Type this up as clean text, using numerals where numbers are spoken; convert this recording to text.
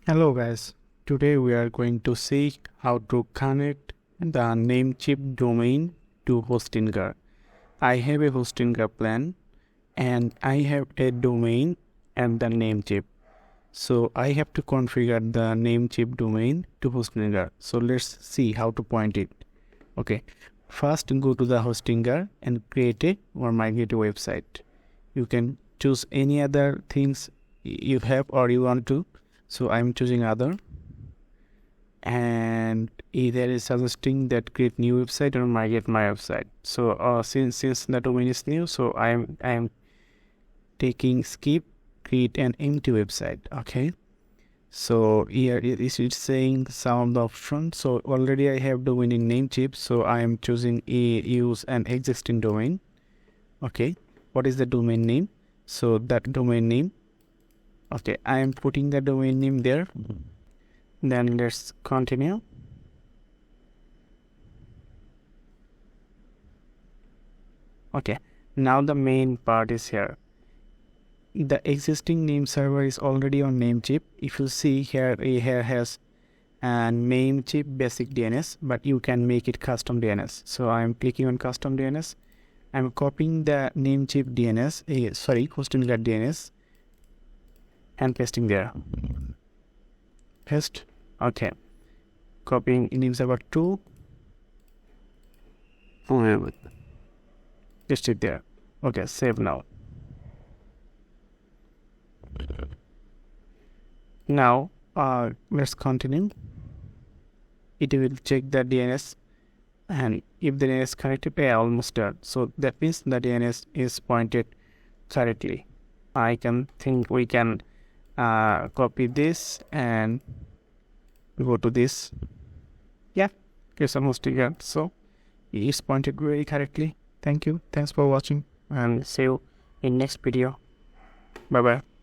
Hello guys, today we are going to see how to connect the Namecheap domain to Hostinger. I have a Hostinger plan and I have a domain and the Namecheap. So I have to configure the Namecheap domain to Hostinger. So let's see how to point it. Okay, first go to the Hostinger and create a or migrate a website. You can choose any other things you have or you want to. So I'm choosing other, and either is suggesting that create new website or migrate my website. So since the domain is new, so I'm taking skip create an empty website. Okay, so here it is saying some of the options. So already I have domain in Namecheap, so I am choosing use an existing domain. Okay, what is the domain name? So that domain name, okay, I am putting the domain name there. Then let's continue. Okay, now the main part is here. The existing name server is already on Namecheap. If you see here, here has a Namecheap basic DNS, but you can make it custom DNS. So I'm clicking on custom DNS. I'm copying the Namecheap DNS, Hostinger DNS, and pasting there. Paste. Okay, copying name server 2. Just it there. Okay, save now. Now let's continue. It will check the DNS, and if the DNS is connected, almost done. So that means the DNS is pointed correctly. I can think we can copy this and go to this. Yeah, it's almost here. So it's pointed very correctly. Thank you. Thanks for watching, and see you in next video. Bye bye.